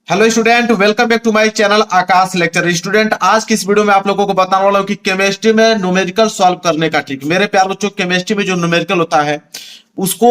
Hello student, welcome back to my channel Aakash lecture. Student, आज की इस वीडियो में आप लोगों को बताने वाला हूं कि केमिस्ट्री में न्यूमेरिकल सॉल्व करने का ट्रिक। मेरे प्यार बच्चों, केमिस्ट्री में जो न्यूमेरिकल होता है उसको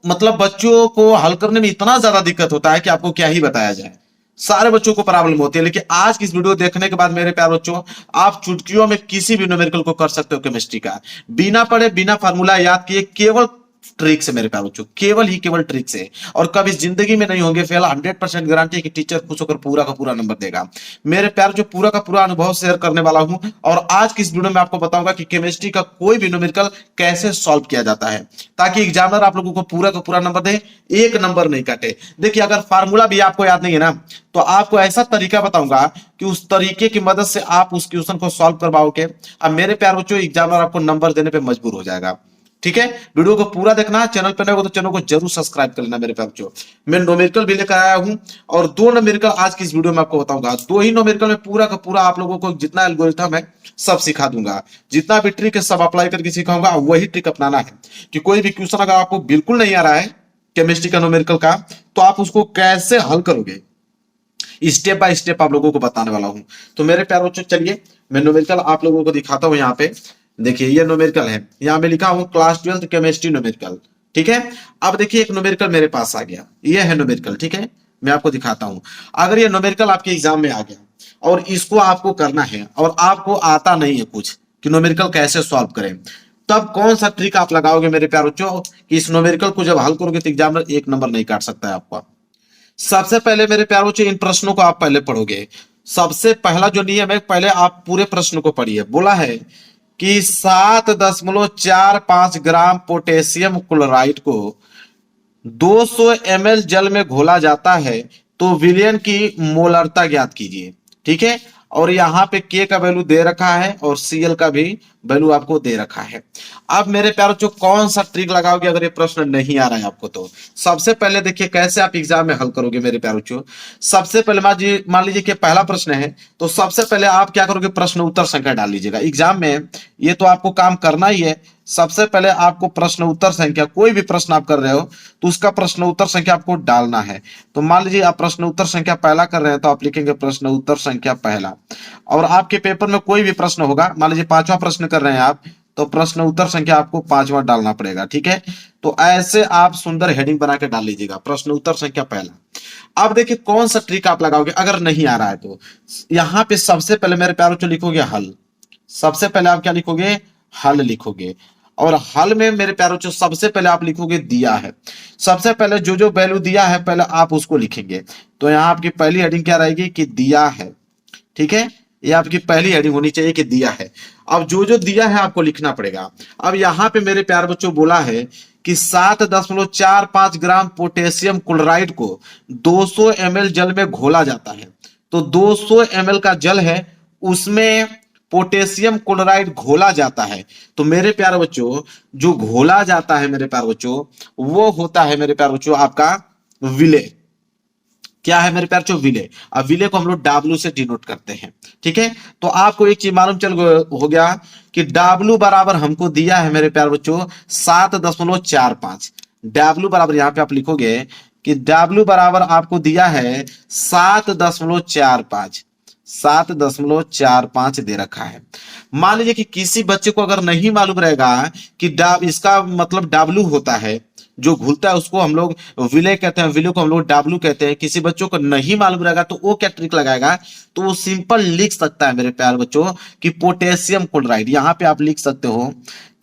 मतलब बच्चों को हल करने में इतना ज्यादा दिक्कत होता है कि आपको क्या ही बताया जाए। सारे बच्चों को प्रॉब्लम होती है, लेकिन आज की इस वीडियो देखने के बाद मेरे प्यार बच्चों, आप चुटकियों में किसी भी न्यूमेरिकल को कर सकते हो केमिस्ट्री का, बिना पढ़े बिना फार्मूला याद किए, केवल ट्रिक से मेरे प्यार बच्चों, केवल ट्रिक से। और कभी जिंदगी में नहीं होंगे फेल। 100% गारंटी है कि टीचर खुश होकर पूरा का पूरा नंबर देगा। मेरे प्यार जो पूरा का पूरा अनुभव शेयर करने वाला हूं, और आज की इस वीडियो में आपको बताऊंगा कि केमिस्ट्री का कोई भी न्यूमेरिकल कैसे सॉल्व किया जाता है, ताकि एग्जामिनर आप लोगों को पूरा का पूरा नंबर दे, एक नंबर नहीं काटे। देखिए, अगर फार्मूला भी आपको याद नहीं है ना, तो आपको ऐसा तरीका बताऊंगा कि उस तरीके की मदद से आप उस क्वेश्चन को सॉल्व करवाओगे। अब मेरे प्यार बच्चों, एग्जामिनर आपको नंबर देने पर मजबूर हो जाएगा। ठीक है, वीडियो को पूरा देखना। चैनल पर नए हो तो चैनल को जरूर सब्सक्राइब कर लेना मेरे प्यार बच्चों। मैं न्यूमेरिकल भी लेकर आया हूं, और दो न्यूमेरिकल आज की इस वीडियो में आपको बताऊंगा। दो ही न्यूमेरिकल में पूरा का पूरा आप लोगों को जितना एल्गोरिथम है सब सिखा दूंगा। जितना भी ट्रिक है सब अप्लाई करके सिखाऊंगा। वही ट्रिक अपनाना है कि कोई भी क्वेश्चन अगर आपको बिल्कुल नहीं आ रहा है केमिस्ट्री का न्यूमेरिकल का, तो आप उसको कैसे हल करोगे, स्टेप बाय स्टेप आप लोगों को बताने वाला हूं। तो मेरे प्यार बच्चों, चलिए मैं न्यूमेरिकल आप लोगों को दिखाता हूं। यहाँ पे देखिए, ये न्यूमेरिकल है। यहाँ पे लिखा हूं क्लास 12 केमिस्ट्री न्यूमेरिकल। ठीक है, अब देखिए एक न्यूमेरिकल मेरे पास आ गया। ये है न्यूमेरिकल। ठीक है, मैं आपको दिखाता हूं। अगर ये न्यूमेरिकल आपके एग्जाम में आ गया और इसको आपको करना है, और आपको आता नहीं है कुछ कि न्यूमेरिकल कैसे सॉल्व करें, तब कौन सा ट्रिक आप लगाओगे मेरे प्यार बच्चों कि इस न्यूमेरिकल को जब हल करोगे तो एग्जामिनर एक नंबर नहीं काट सकता है आपका। सबसे पहले मेरे प्यार बच्चों, इन प्रश्नों को आप पहले पढ़ोगे। सबसे पहला जो नियम है, पहले आप पूरे प्रश्न को पढ़िए। बोला है कि 7.45 ग्राम पोटेशियम क्लोराइड को 200 ml जल में घोला जाता है, तो विलयन की मोलरता ज्ञात कीजिए। ठीक है, और यहां पे के का वैल्यू दे रखा है और सीएल का भी वैल्यू आपको दे रखा है। अब मेरे प्यारों जो कौन सा ट्रिक लगाओगे अगर ये प्रश्न नहीं आ रहा है आपको, तो सबसे पहले देखिए कैसे आप एग्जाम में हल करोगे मेरे प्यारों। सबसे पहले मान लीजिए कि पहला प्रश्न है, तो सबसे पहले आप क्या करोगे, प्रश्न उत्तर संख्या डाल लीजिएगा। एग्जाम में ये तो आपको काम करना ही है। सबसे पहले आपको प्रश्न उत्तर संख्या, कोई भी प्रश्न आप कर रहे हो तो उसका प्रश्न उत्तर संख्या आपको डालना है। तो मान लीजिए आप प्रश्न उत्तर संख्या पहला कर रहे हैं, तो आप लिखेंगे प्रश्न उत्तर संख्या पहला। और आपके पेपर में कोई भी प्रश्न होगा, मान लीजिए पांचवा प्रश्न कर रहे हैं आप, तो प्रश्न उत्तर संख्या आपको पांचवा डालना पड़ेगा। ठीक है, तो ऐसे आप सुंदर हेडिंग बना के डाल लीजिएगा, प्रश्न उत्तर संख्या पहला। अब देखिए कौन सा ट्रिक आप लगाओगे अगर नहीं आ रहा है, तो यहां पे सबसे पहले मेरे प्यारों जो लिखोगे हल। सबसे पहले आप क्या लिखोगे, हल लिखोगे। और हल में मेरे प्यारों जो सबसे पहले आप लिखोगे दिया है। सबसे पहले जो जो वैल्यू दिया है पहले आप उसको लिखेंगे। तो यहां आपकी पहली हेडिंग क्या रहेगी कि दिया है। ठीक है, ये आपकी पहली हेडिंग होनी चाहिए कि दिया है। अब जो जो दिया है आपको लिखना पड़ेगा। अब यहां पे मेरे प्यार बच्चों बोला है कि 7.45 ग्राम पोटेशियम क्लोराइड को 200 ml जल में घोला जाता है। तो 200 ml का जल है, उसमें पोटेशियम क्लोराइड घोला जाता है। तो मेरे प्यारे बच्चों, जो घोला जाता है मेरे प्यारे बच्चों, वो होता है मेरे प्यारे बच्चों आपका विलेय। क्या है मेरे प्यार, विलेय। अब विलेय को हम लोग W से डिनोट करते हैं। ठीक है, तो आपको एक चीज मालूम चल हो गया कि W बराबर हमको दिया है मेरे प्यार बच्चों 7.45। W बराबर यहां पे आप लिखोगे कि W बराबर आपको दिया है 7.45। 7.45 दे रखा है। मान लीजिए कि किसी बच्चे को अगर नहीं मालूम रहेगा कि इसका मतलब W होता है, जो घुलता है उसको हम लोग विलेय कहते हैं, विलेय को हम लोग W कहते हैं। किसी बच्चों को नहीं मालूम रहेगा तो वो क्या ट्रिक लगाएगा, तो वो सिंपल लिख सकता है मेरे प्यार बच्चों कि पोटेशियम क्लोराइड। यहां पे आप लिख सकते हो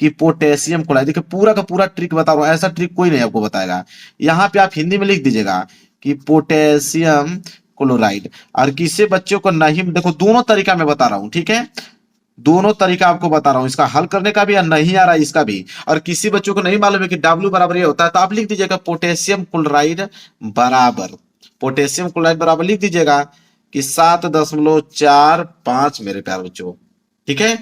कि पोटेशियम क्लोराइड। देखिए पूरा का पूरा ट्रिक बता रहा हूं, ऐसा ट्रिक कोई नहीं आपको बताएगा। यहां पे आप हिंदी में लिख दीजिएगा कि पोटेशियम क्लोराइड। और किसी बच्चों को नहीं, देखो दोनों तरीका मैं बता रहा हूं। ठीक है, दोनों तरीका आपको बता रहा हूं, इसका हल करने का भी या नहीं आ रहा है इसका भी। और किसी बच्चों को नहीं मालूम है कि W बराबर ये होता है, तो आप लिख दीजिएगा पोटेशियम क्लोराइड बराबर, पोटेशियम क्लोराइड बराबर लिख दीजिएगा कि 7.45 मेरे प्यारे बच्चों। ठीक है,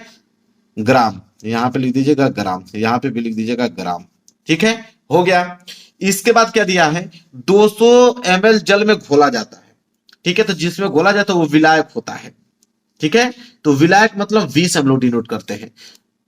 ग्राम यहां पे लिख दीजिएगा, ग्राम यहां पे भी लिख दीजिएगा ग्राम। ठीक है, हो गया। इसके बाद क्या दिया है, 200 ml जल में घोला जाता है। ठीक है, तो जिसमें घोला जाता है वो विलायक होता है। ठीक है, तो विलायक मतलब V से हम लोग डिनोट करते हैं।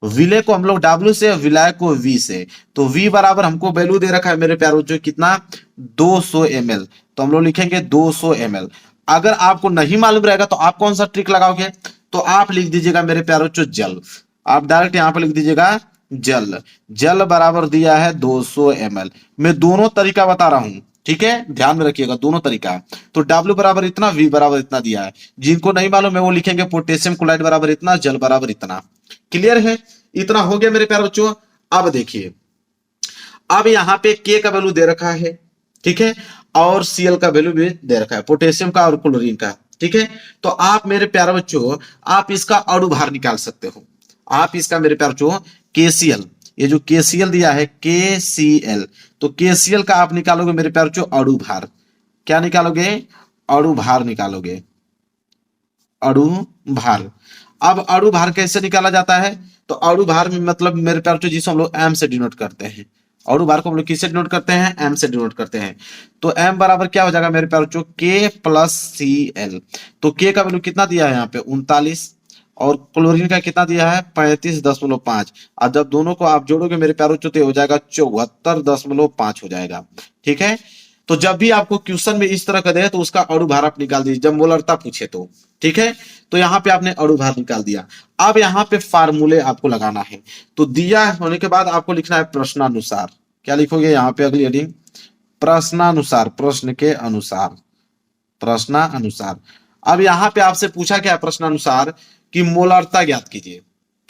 विलेय को हम लोग W से, विलायक को V से। तो V बराबर हमको वैल्यू दे रखा है मेरे प्यारों जो कितना, 200 ml। तो हम लोग लिखेंगे 200 ml। अगर आपको नहीं मालूम रहेगा तो आप कौन सा ट्रिक लगाओगे, तो आप लिख दीजिएगा मेरे प्यारे बच्चों जल। आप डायरेक्ट यहां पर लिख दीजिएगा जल। जल बराबर दिया है 200 ml। मैं दोनों तरीका बता रहा हूं, ठीक है, ध्यान में रखिएगा दोनों तरीका। तो W बराबर इतना, V बराबर इतना दिया है। जिनको नहीं मालूम है वो लिखेंगे पोटेशियम क्लोराइड बराबर इतना, जल बराबर इतना। क्लियर है, इतना हो गया मेरे प्यारे बच्चों। अब देखिए, अब यहाँ पे K का वैल्यू दे रखा है, ठीक है, और Cl का वैल्यू भी दे रखा है, पोटेशियम का और क्लोरीन का, ठीक है। तो आप मेरे प्यारे बच्चों, आप इसका अणु भार निकाल सकते हो। आप इसका मेरे प्यारे बच्चों KCl, ये जो KCl दिया है KCl, तो KCl का आप निकालोगे मेरे प्यारे बच्चों अणु भार। क्या निकालोगे, अणु भार निकालोगे, अणु भार। अब अणु भार कैसे निकाला जाता है, तो अणु भार में मतलब मेरे प्यारे बच्चों जिसे हम लोग एम से डिनोट करते हैं। अणु भार को हम लोग किससे डिनोट करते हैं, एम से डिनोट करते हैं। तो एम बराबर क्या हो जाएगा मेरे प्यारे बच्चों, के प्लस सी एल। तो के का वैल्यू कितना दिया है यहाँ पे 39, और क्लोरीन का कितना दिया है 35.5। और जब दोनों को आप जोड़ोगे मेरे प्यारे बच्चों तो हो जाएगा 74.5 हो जाएगा, ठीक है। तो जब भी आपको क्वेश्चन में इस तरह का दे तो उसका अणु भार आप निकाल दीजिए, जब मोलरता पूछे तो, ठीक है। तो यहाँ पे आपने अणु भार निकाल दिया। अब यहाँ पे फार्मूले आपको लगाना है। तो दिया होने के बाद आपको लिखना है प्रश्नानुसार। क्या लिखोगे यहाँ पे अगली हेडिंग, प्रश्नानुसार, प्रश्न के अनुसार, प्रश्नानुसार। अब यहाँ पे आपसे पूछा क्या है प्रश्नानुसार, कि मोलरता ज्ञात कीजिए,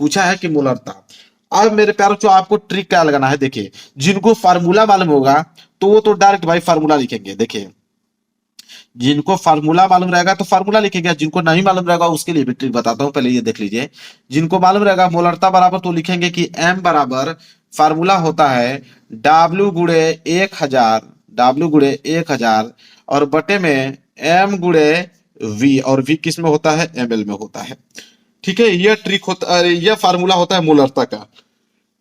पूछा है कि मोलरता। अब मेरे प्यारे बच्चों आपको ट्रिक क्या लगाना है, देखिए जिनको फार्मूला मालूम होगा तो वो तो डायरेक्ट भाई फार्मूला लिखेंगे। देखिए जिनको फार्मूला मालूम रहेगा तो फार्मूला लिखेगा, जिनको नहीं मालूम रहेगा उसके लिए भी ट्रिक बताता हूं, पहले ये देख लीजिए। जिनको मालूम रहेगा मोलरता बराबर तो लिखेंगे कि m बराबर फार्मूला होता है W गुणे 1000, W गुणे 1000 और बटे में m गुणे V, और V किस में होता है, ml में होता है, ठीक है। यह ट्रिक होता है, यह फार्मूला होता है मोलरता का,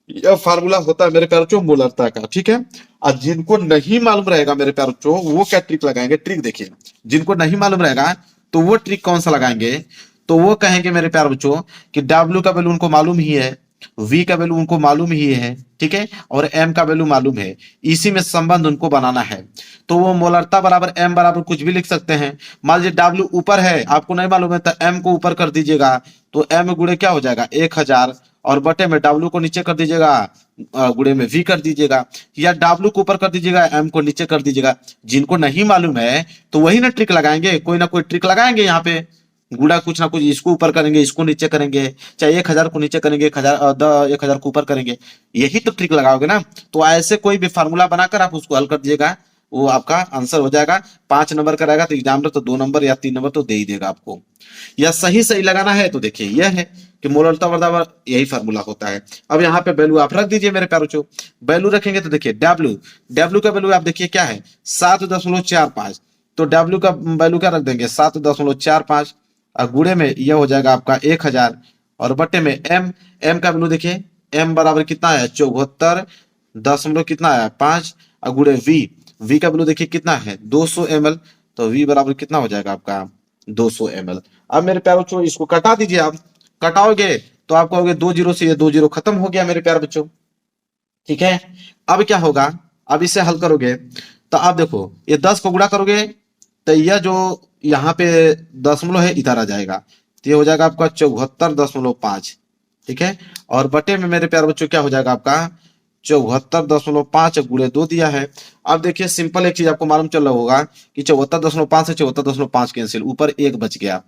यह फार्मूला होता है मेरे प्यारे बच्चों मोलरता का, ठीक है। और जिनको नहीं मालूम रहेगा मेरे प्यारे बच्चों वो क्या ट्रिक लगाएंगे, ट्रिक देखिए, जिनको नहीं मालूम रहेगा तो वो ट्रिक कौन सा लगाएंगे, तो वो कहेंगे मेरे प्यारे बच्चों कि W का वैल्यू उनको मालूम ही है, V का वैल्यू उनको मालूम ही है, ठीक है, और M का वैल्यू मालूम है, इसी में संबंध उनको बनाना है। तो वो मोलरता बराबर M बराबर कुछ भी लिख सकते हैं। मान लीजिए W ऊपर है, आपको नहीं मालूम है, तो M को ऊपर कर दीजिएगा, तो M गुणे क्या हो जाएगा 1000, और बटे में W को नीचे कर दीजिएगा, गुणे में V कर दीजिएगा, या W को ऊपर कर दीजिएगा, M को नीचे कर दीजिएगा। जिनको नहीं मालूम है तो वही ना ट्रिक लगाएंगे, कोई ना कोई ट्रिक लगाएंगे। यहाँ पे गुड़ा कुछ ना कुछ, इसको ऊपर करेंगे, इसको नीचे करेंगे, चाहे 1000 को नीचे करेंगे, 1000 को ऊपर करेंगे, यही तो ट्रिक लगाओगे ना। तो ऐसे कोई भी फार्मूला बनाकर आप उसको हल कर दीजिएगा, वो आपका आंसर हो जाएगा। 5 नंबर का रहेगा तो एग्जामिनर तो 2 नंबर या 3 नंबर तो दे ही देगा आपको। या सही सही लगाना है तो देखिए यह है कि मोलरता बराबर यही फार्मूला होता है। अब यहाँ पे वैल्यू आप रख दीजिए मेरे प्यारे बच्चों। वैल्यू रखेंगे तो देखिए W का वैल्यू आप देखिए क्या है 7.45, तो W का वैल्यू क्या रख देंगे 7.45, और गुणे में यह हो जाएगा आपका 1000, और बटे में M का वैल्यू देखिए M बराबर कितना है 74 दशमलव कितना है 5, और गुणे V का वैल्यू देखिए कितना है 200 ml, तो V बराबर कितना हो जाएगा आपका 200 ml। अब मेरे प्यारे बच्चों इसको कटा दीजिए, आप कटाओगे तो आप कहोगे 2 जीरो से ये 2 जीरो खत्म हो गया मेरे प्यारे बच्चों, ठीक है। अब क्या होगा, अब इसे हल करोगे तो आप देखो ये 10 को गुणा करोगे तो यह जो यहाँ पे दशमलव है इधर आ जाएगा, तो ये हो जाएगा आपका 74.5, ठीक है। और बटे में मेरे प्यारे बच्चों क्या हो जाएगा आपका 74.5 गुणे 2 दिया है। अब देखिए सिंपल एक चीज आपको मालूम चल रहा होगा कि 74.5 से 74.5 कैंसिल, ऊपर 1 बच गया,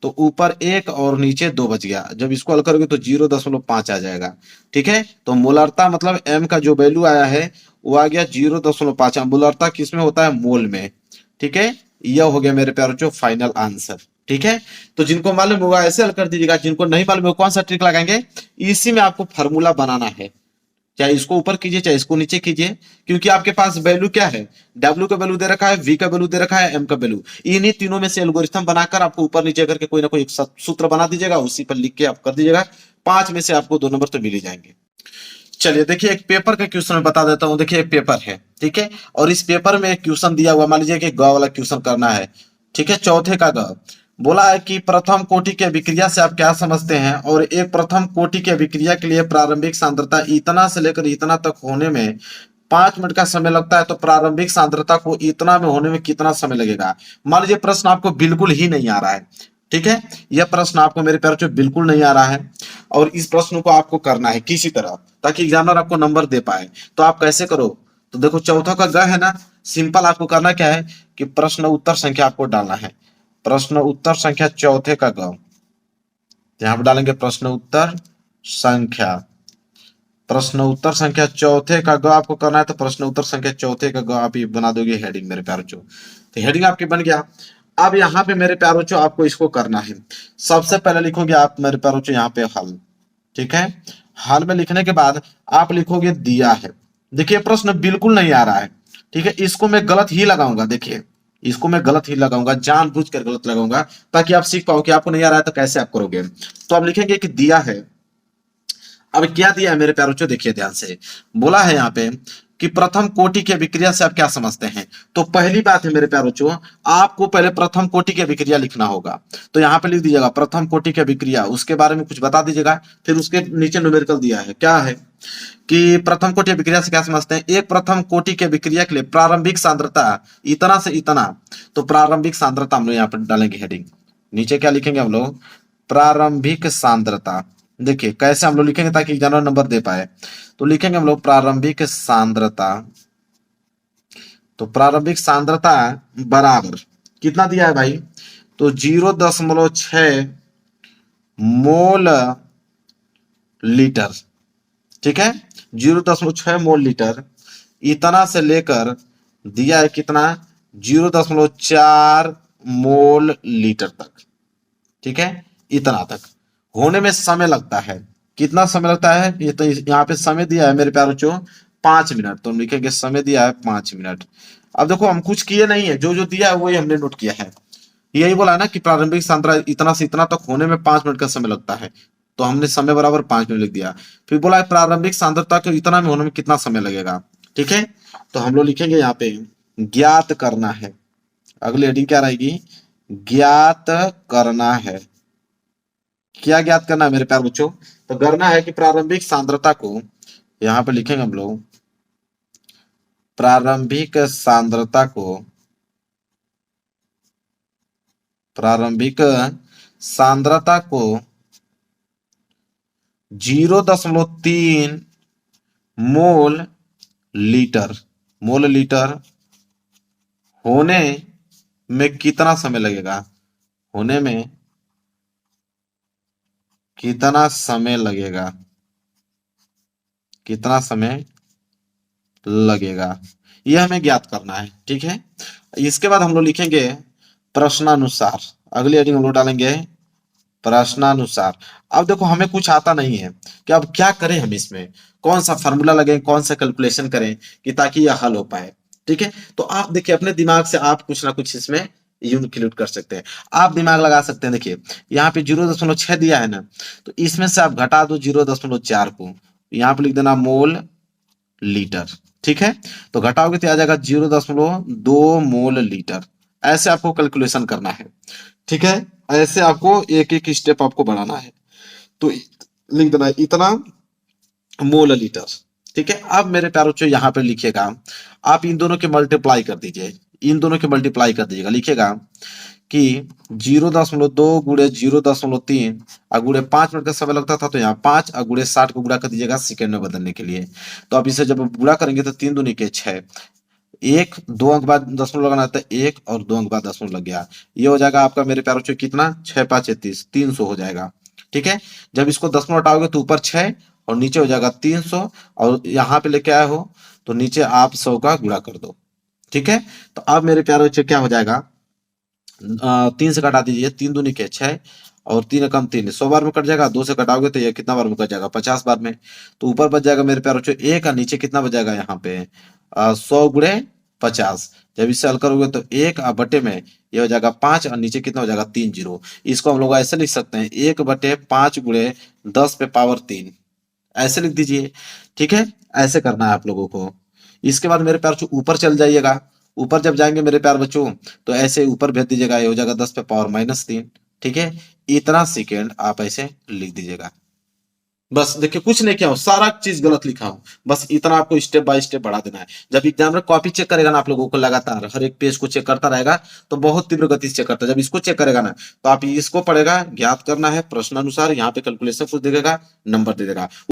तो ऊपर 1 और नीचे 2 बच गया। जब इसको हल करोगे तो 0.5 आ जाएगा, ठीक है। तो मोलरता मतलब M का जो वैल्यू आया है वो आ गया 0.5। मोलरता किस में होता है, मोल में, ठीक है। यह हो गया मेरे प्यारे बच्चों फाइनल आंसर, ठीक है। तो जिनको मालूम होगा ऐसे हल कर दीजिएगा, जिनको नहीं मालूम होगा कौन सा ट्रिक लगाएंगे, इसी में आपको फार्मूला बनाना है, चाहे इसको ऊपर कीजिए चाहे इसको नीचे कीजिए, क्योंकि आपके पास वैल्यू क्या है, W का वैल्यू दे रखा है, V का वैल्यू दे रखा है, M का वैल्यू, इन्हीं तीनों में से एल्गोरिथम बनाकर आपको ऊपर नीचे करके कोई ना कोई एक सूत्र बना दीजिएगा, उसी पर लिख के आप कर दीजिएगा। 5 में से आपको 2 नंबर तो मिल ही जाएंगे। चलिए देखिए एक पेपर का क्वेश्चन मैं बता देता हूं। देखिए एक पेपर है, ठीक है, और इस पेपर में एक क्वेश्चन दिया हुआ, मान लीजिए कि ग वाला क्वेश्चन करना है, ठीक है। चौथे का ग बोला है कि प्रथम कोटि के विक्रिया से आप क्या समझते हैं, और एक प्रथम कोटि के विक्रिया के लिए प्रारंभिक सांद्रता इतना से लेकर इतना तक होने में 5 मिनट का समय लगता है तो प्रारंभिक सांद्रता को इतना में होने में कितना समय लगेगा। मान लीजिए प्रश्न आपको बिल्कुल ही नहीं आ रहा है, ठीक है, यह प्रश्न आपको मेरे प्यारे बच्चों बिल्कुल नहीं आ रहा है और इस प्रश्न को आपको करना है किसी तरह ताकि एग्जामिनर आपको नंबर दे पाए। तो आप कैसे करो, तो देखो चौथा का ग है ना, सिंपल आपको करना क्या है कि प्रश्न उत्तर संख्या आपको डालना है। प्रश्न उत्तर संख्या चौथे का ग, यहां पर डालेंगे प्रश्न उत्तर संख्या, प्रश्न उत्तर संख्या चौथे का ग आपको करना है। तो प्रश्न उत्तर संख्या चौथे का ग आप ये बना दोगे हेडिंग मेरे प्यारे बच्चों। तो हेडिंग आपकी बन गया। अब यहाँ पे मेरे प्यारे बच्चों आपको इसको करना है। सबसे पहले लिखोगे आप मेरे प्यारे बच्चों यहाँ पे हल, ठीक है। हल में लिखने के बाद आप लिखोगे दिया है। देखिए प्रश्न बिल्कुल नहीं आ रहा है, ठीक है, इसको मैं गलत ही लगाऊंगा। देखिए इसको मैं गलत ही लगाऊंगा, जानबूझकर गलत लगाऊंगा ताकि आप सीख पाओ कि आपको नहीं आ रहा है तो कैसे आप करोगे। तो आप लिखेंगे कि दिया है। अब क्या दिया है मेरे प्यारे बच्चों, देखिए ध्यान से, बोला है यहाँ पे कि प्रथम कोटि के विक्रिया से आप क्या समझते हैं। तो पहली बात है मेरे प्यारे बच्चों, आपको पहले प्रथम कोटि के विक्रिया लिखना होगा। तो यहाँ पे लिख दीजिएगा प्रथम कोटि के विक्रिया, उसके बारे में कुछ बता दीजिएगा। फिर उसके नीचे न्यूमेरिकल दिया है, क्या है कि प्रथम कोटि विक्रिया से क्या समझते हैं। एक प्रथम कोटि के विक्रिया के लिए प्रारंभिक सांद्रता इतना से इतना, तो प्रारंभिक सांद्रता हम लोग यहाँ पर डालेंगे हेडिंग। नीचे क्या लिखेंगे हम लोग, प्रारंभिक सांद्रता। देखिए कैसे हम लोग लिखेंगे ताकि एग्जामिनर नंबर दे पाए। तो लिखेंगे हम लोग प्रारंभिक सांद्रता। तो प्रारंभिक सांद्रता बराबर कितना दिया है भाई, तो 0.6 मोल लीटर, ठीक है, 0.6 मोल लीटर इतना से लेकर दिया है कितना, 0.4 मोल लीटर तक, ठीक है, इतना तक होने में समय लगता है। कितना समय लगता है, ये तो यहाँ पे समय दिया है मेरे प्यारे बच्चों 5 मिनट, तो हम लिखेंगे समय दिया है 5 मिनट। अब देखो हम कुछ किए नहीं है, जो जो दिया है वही हमने नोट किया है। यही बोला है ना कि प्रारंभिक सांद्रता इतना से इतना तक होने में 5 मिनट का समय लगता है, तो हमने समय बराबर 5 मिनट लिख दिया। फिर बोला है प्रारंभिक सांद्रता को इतना में होने में कितना समय लगेगा, ठीक है। तो हम लोग लिखेंगे यहाँ पे ज्ञात करना है। अगली हेडिंग क्या रहेगी, ज्ञात करना है। क्या ज्ञात करना है मेरे प्यारे बच्चों, तो करना है कि प्रारंभिक सांद्रता को, यहां पे लिखेंगे हम लोग प्रारंभिक सांद्रता को, प्रारंभिक सांद्रता को 0.3 मोल लीटर, मोल लीटर होने में कितना समय लगेगा, होने में कितना समय लगेगा, कितना समय लगेगा, यह हमें ज्ञात करना है, ठीक है। इसके बाद हम लोग लिखेंगे प्रश्नानुसार। अगली हेडिंग हम लोग डालेंगे प्रश्नानुसार। अब देखो हमें कुछ आता नहीं है कि अब क्या करें, हम इसमें कौन सा फॉर्मूला लगे, कौन सा कैलकुलेशन करें कि ताकि यह हल हो पाए, ठीक है। तो आप देखिए अपने दिमाग से आप कुछ ना कुछ इसमें इंक्लूड कर सकते हैं, आप दिमाग लगा सकते हैं। देखिए यहाँ पे 0.6 दिया है ना, तो इसमें से आप घटा दो 0.4 को, यहाँ पे लिख देना मोल लीटर, ठीक है। तो घटाओगे तो आ जाएगा 0.2 मोल लीटर। ऐसे आपको कैलकुलेशन करना है, ठीक है। ऐसे आपको एक एक स्टेप आपको बढ़ाना है। तो लिख देना इतना मोल लीटर, ठीक है। अब मेरे प्यारे बच्चों यहाँ पे लिखिएगा, आप इन दोनों के मल्टीप्लाई कर दीजिए, इन दोनों के मल्टीप्लाई कर दीजिएगा। लिखिएगा कि 0.2 गुणे 0.3 और गुणे 5 मिनट का समय लगता था, तो यहाँ 5 और गुणे 60 को गुणा कर दीजिएगा सेकेंड में बदलने के लिए। तो अब इसे जब गुणा करेंगे तो 3 दूनी के 6, एक 2 अंक बाद दशमलव लगाना था, 1 और 2 अंक बाद दशमलव लग गया। ये हो जाएगा आपका मेरे प्यारे बच्चों कितना, 6 5 30, 300 हो जाएगा, ठीक है। जब इसको दशमलव हटाओगे तो ऊपर 6 और नीचे हो जाएगा 300, और यहाँ पे लेके आए हो तो नीचे आप 100 का गुणा कर दो, ठीक है। तो अब मेरे प्यारे बच्चों क्या हो जाएगा, 3 से घटा दीजिए, 3 दूनी के 6 और 3 कम 3, 100 बार में कट जाएगा। 2 से घटाओगे तो ये कितना बार में कट जाएगा, 50 बार में। तो ऊपर बच जाएगा मेरे प्यारे बच्चों 1 और नीचे कितना बच जाएगा यहाँ पे 100 गुणे 50। जब इससे हल करोगे तो 1 और बटे में ये हो जाएगा 5 और नीचे कितना हो जाएगा 3 जीरो। इसको हम लोग ऐसे लिख सकते हैं 1/5 गुणे 10 पे पावर 3, ऐसे लिख दीजिए, ठीक है। ऐसे करना है आप लोगों को। इसके बाद मेरे प्यार बच्चों ऊपर चल जाइएगा, ऊपर जब जाएंगे मेरे प्यार बच्चों तो ऐसे ऊपर भेज दीजिएगा, ये हो जाएगा 10 पे पावर -3, ठीक है। इतना सेकेंड आप ऐसे लिख दीजिएगा। बस देखिए कुछ नहीं किया हूं, सारा चीज गलत लिखा हूं, बस इतना आपको स्टेप बाय स्टेप बढ़ा देना है। जब एग्जाम में कॉपी चेक करेगा ना आप लोगों को लगातार हर एक पेज को चेक करता रहेगा, तो बहुत तीव्र गति से चेक करता है। जब इसको चेक करेगा ना तो आप इसको पढ़ेगा, ज्ञात करना है प्रश्न अनुसार, यहाँ पे कैलकुलेशन कुछ दे देगा, नंबर दे देगा।